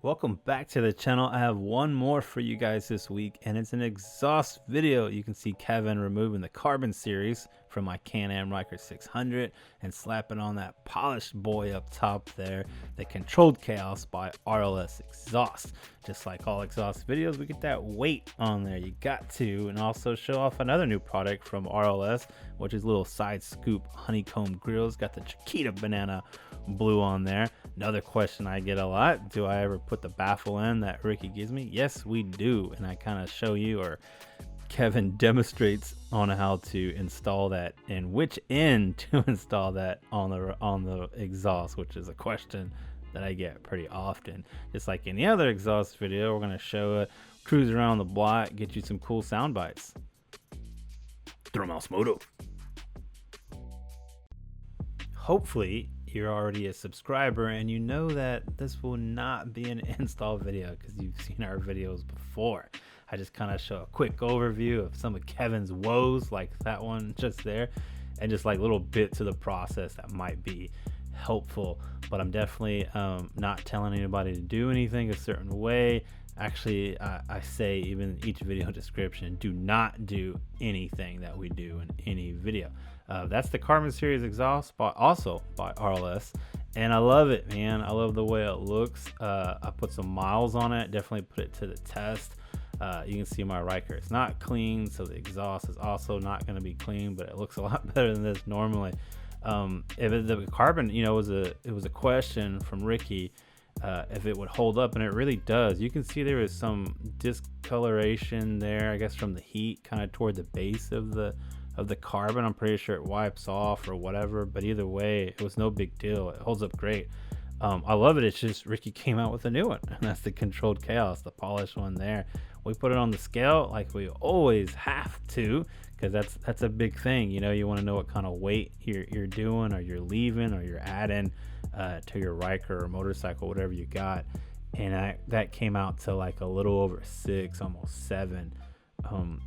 Welcome back to the channel. I have one more for you guys this week, and it's an exhaust video. You can see Kevin removing the carbon series from my Can-Am Ryker 600 and slapping on that polished boy up top there, the controlled Kaos by RLS Exhaust. Just like all exhaust videos, we get that weight on there. You got to, and also show off another new product from RLS, which is little side scoop honeycomb grills. Got the Chiquita banana blue on there. Another question I get a lot: do I ever put the baffle in that Ricky gives me? Yes, we do, and I kind of show you, or Kevin demonstrates on how to install that and which end to install that on the exhaust, which is a question that I get pretty often. Just like any other exhaust video, we're going to show it, cruise around the block, get you some cool sound bites. ThrillMouseMoto. Hopefully you're already a subscriber and you know that this will not be an install video because you've seen our videos before. I just kind of show a quick overview of some of Kevin's woes, like that one just there, and just like little bits of the process that might be helpful. But I'm definitely not telling anybody to do anything a certain way. Actually, I say even each video description, do not do anything that we do in any video. That's the Carbon Series exhaust, also by RLS, and I love it, man. I love the way it looks. I put some miles on it, definitely put it to the test. You can see my Ryker, it's not clean, so the exhaust is also not going to be clean, but it looks a lot better than this normally. If the carbon, you know, it was a question from Ricky, if it would hold up, and it really does. You can see there is some discoloration there, I guess from the heat, kind of toward the base of the carbon. I'm pretty sure it wipes off or whatever, but either way, it was no big deal. It holds up great. I love it. It's just Ricky came out with a new one, and that's the controlled Kaos, the polished one there. We put it on the scale like we always have to, because that's a big thing. You know, you want to know what kind of weight you're doing, or you're leaving, or you're adding to your Ryker or motorcycle, whatever you got. And that came out to like a little over 6, almost 7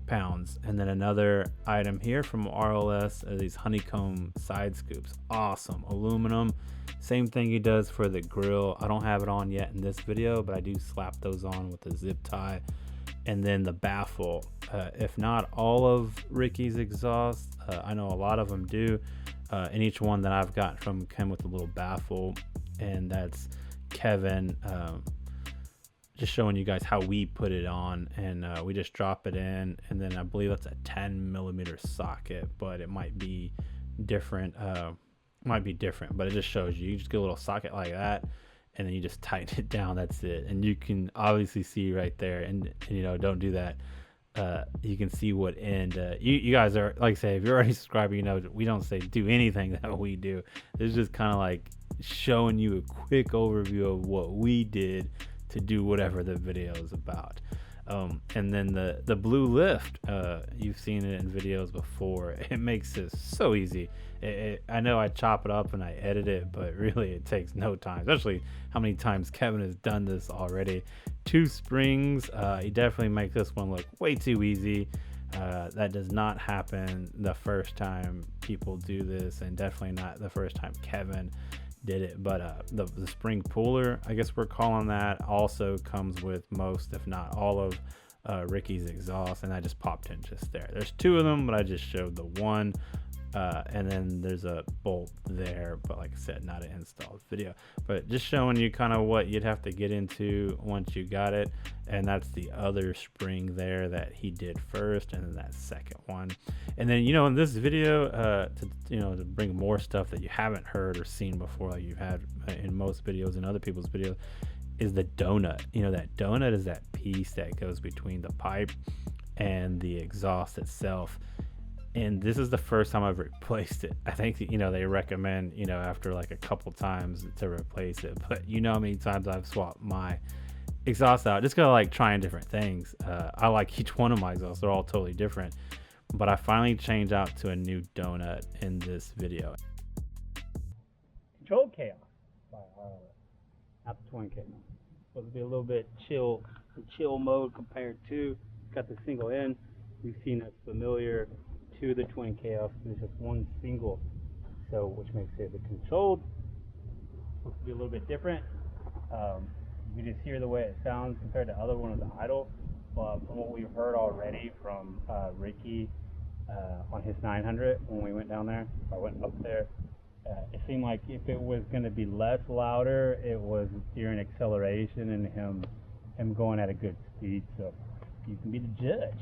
pounds. And then another item here from RLS are these honeycomb side scoops. Awesome aluminum. Same thing he does for the grill. I don't have it on yet in this video, but I do slap those on with a zip tie. And then the baffle, if not all of Ricky's exhaust, I know a lot of them do, and each one that I've gotten from came with a little baffle. And that's Kevin just showing you guys how we put it on, and we just drop it in, and then I believe that's a 10mm socket, but it might be different. But it just shows you just get a little socket like that, and then you just tighten it down. That's it. And you can obviously see right there, and you know, don't do that. You can see what end. You guys are, like I say, if you're already subscribed, you know we don't say do anything that we do. It's just kind of like showing you a quick overview of what we did to do whatever the video is about. And then the blue lift, you've seen it in videos before. It makes this so easy. I know I chop it up and I edit it, but really it takes no time, especially how many times Kevin has done this already. 2 springs. He definitely makes this one look way too easy. That does not happen the first time people do this, and definitely not the first time Kevin did it. But the spring puller, I guess we're calling that, also comes with most, if not all, of Ricky's exhaust, and I just popped in just there. There's 2 of them, but I just showed the one. And then there's a bolt there, but like I said, not an installed video, but just showing you kind of what you'd have to get into once you got it. And that's the other spring there that he did first, and then that second one. And then, you know, in this video, to bring more stuff that you haven't heard or seen before, like you had in most videos and other people's videos, is the donut. You know, that donut is that piece that goes between the pipe and the exhaust itself. And this is the first time I've replaced it. I think, you know, they recommend, you know, after like a couple times to replace it. But you know how many times I've swapped my exhaust out. Just gotta like trying different things. I like each one of my exhausts. They're all totally different. But I finally changed out to a new donut in this video. Controlled Kaos by RLS. Not the twin K. Supposed to be a little bit chill mode compared to, got the single end. We've seen that's familiar to the twin Kaos. There's just one single, so which makes it the controlled. Supposed to be a little bit different. You can just hear the way it sounds compared to other one of the idle. But from what we've heard already from Ricky on his 900 when we went down there, I went up there, it seemed like if it was going to be less louder, it was during acceleration and him going at a good speed. So you can be the judge.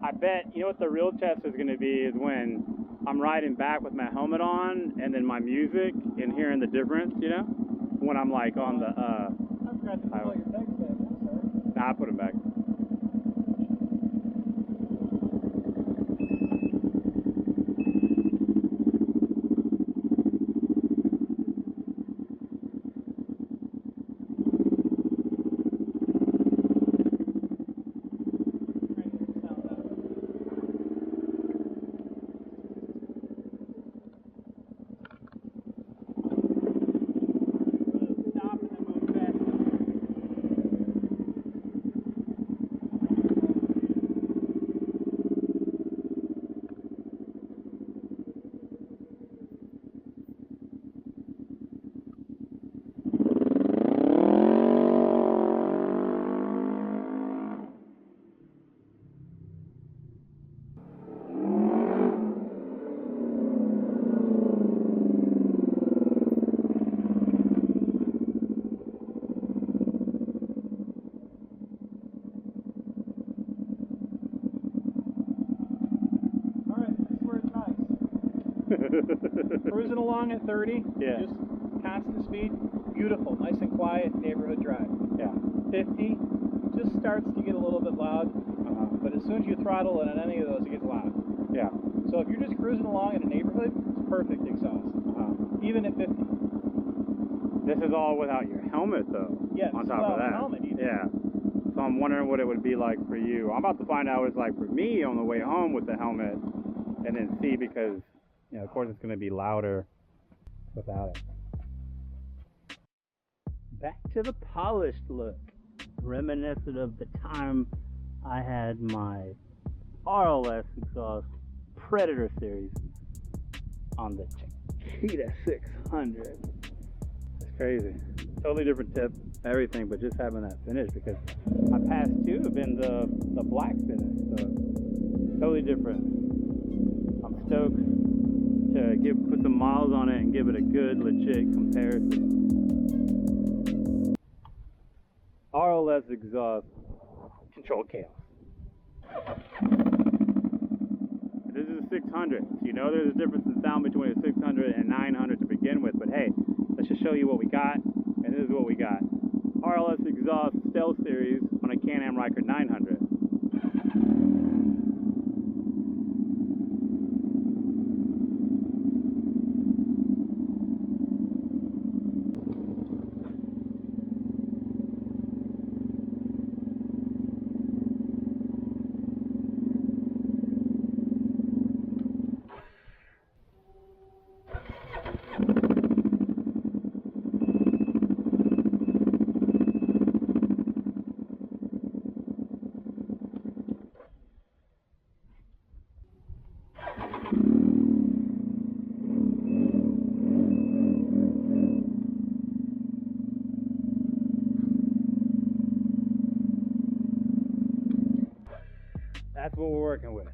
I bet, you know what the real test is going to be is when I'm riding back with my helmet on and then my music and hearing the difference, you know? When I'm like on the, I forgot to put all your text in, I'm sorry. Nah, I put them back. Cruising along at 30, Yeah. just constant speed, beautiful, nice and quiet neighborhood drive. Yeah. 50, just starts to get a little bit loud, but as soon as you throttle it on any of those, it gets loud. Yeah. So if you're just cruising along in a neighborhood, it's perfect exhaust, even at 50. This is all without your helmet, though. Yeah, on top of that. Helmet either. Yeah. So I'm wondering what it would be like for you. I'm about to find out what it's like for me on the way home with the helmet, and then see, because, you know, of course it's going to be louder without it. Back to the polished look, reminiscent of the time I had my RLS Exhaust Predator series on the Chiquita 600. It's crazy. Totally different tip, everything, but just having that finish, because my past two have been the black finish, so totally different. I'm stoked to put some miles on it and give it a good, legit comparison. RLS Exhaust Control Kaos. This is a 600. So you know there's a difference in sound between a 600 and 900 to begin with, but hey, let's just show you what we got, and this is what we got. RLS Exhaust Stealth Series on a Can-Am Ryker 900. That's what we're working with.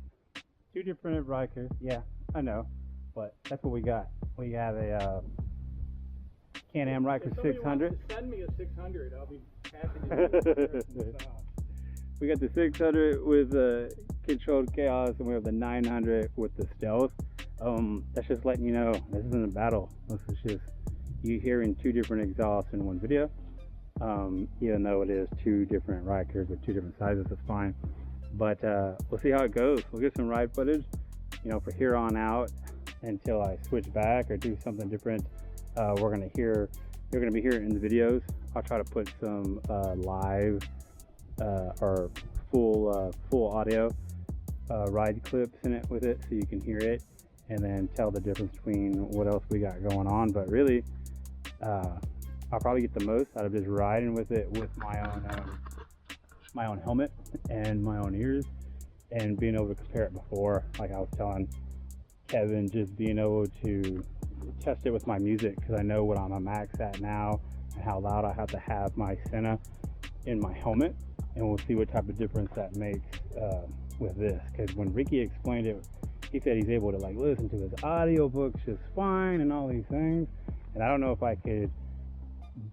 Two different Rykers, yeah, I know, but that's what we got. We have a Can-Am Ryker 600. Send me a 600. I'll be We got the 600 with the controlled Kaos, and we have the 900 with the stealth. That's just letting you know this isn't a battle. This is just you hearing two different exhausts in one video. Even though it is two different Rykers with two different sizes, it's fine. But we'll see how it goes. We'll get some ride footage, you know, for here on out until I switch back or do something different. You're gonna be hearing in the videos. I'll try to put some live or full audio ride clips in it with it, so you can hear it and then tell the difference between what else we got going on. But really, I'll probably get the most out of just riding with it with my own helmet and my own ears, and being able to compare it before, like I was telling Kevin, just being able to test it with my music, because I know what I'm a max at now and how loud I have to have my Senna in my helmet, and we'll see what type of difference that makes with this. Because when Ricky explained it, he said he's able to like listen to his audiobooks just fine and all these things, and I don't know if I could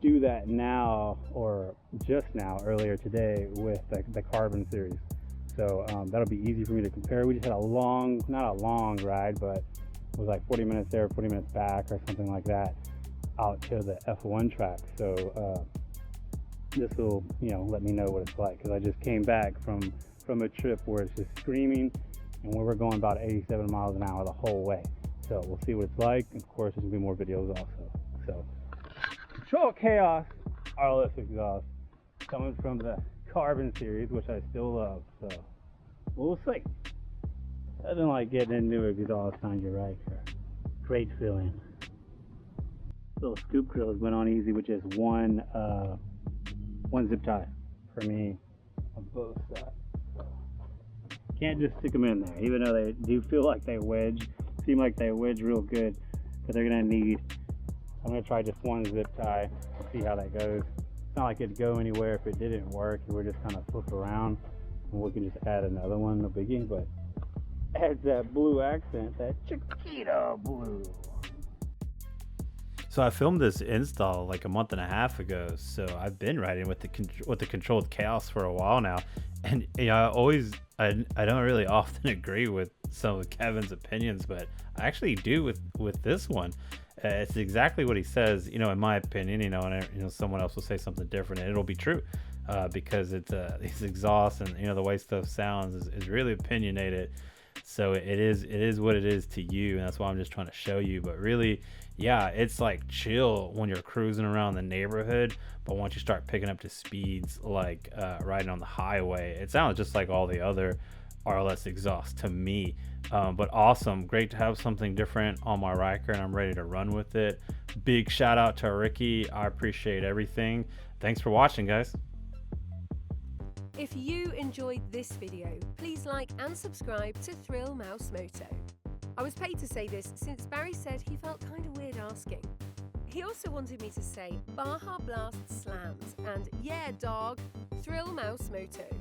do that now or just now earlier today with the Carbon series. So that'll be easy for me to compare. We just had not a long ride, but it was like 40 minutes there, 40 minutes back or something like that out to the F1 track. So this will, you know, let me know what it's like, because I just came back from a trip where it's just screaming and where we're going about 87 miles an hour the whole way. So we'll see what it's like. And of course, there's gonna be more videos also. So Control Kaos RLS Exhaust coming from the Carbon series, which I still love. So we'll see. Nothing like getting a new exhaust on your Ryker. Great feeling. Little scoop grills went on easy with just one zip tie for me on both sides. So can't just stick them in there, even though they do feel like they wedge. Seem like they wedge real good, but they're gonna need. I'm gonna try just one zip tie, see how that goes. It's not like it'd go anywhere if it didn't work. We're just kind of flip around, and we can just add another one, no biggie. But adds that blue accent, that Chiquita blue. So I filmed this install like a month and a half ago. So I've been riding with the controlled Kaos for a while now, and you know, I don't really often agree with some of Kevin's opinions, but I actually do with this one. It's exactly what he says, you know, in my opinion, you know, and you know, someone else will say something different, and it'll be true, because it's these exhausts and, you know, the way stuff sounds is really opinionated. So it is what it is to you, and that's why I'm just trying to show you. But really, yeah, it's like chill when you're cruising around the neighborhood, but once you start picking up to speeds like riding on the highway, it sounds just like all the other RLS exhausts to me. But awesome, great to have something different on my Ryker, and I'm ready to run with it. Big shout out to Ricky. I appreciate everything. Thanks for watching, guys. If you enjoyed this video, please like and subscribe to ThrillMouseMoto. I was paid to say this since Barry said he felt kind of weird asking. He also wanted me to say Baja Blast slams and yeah dog, ThrillMouseMoto.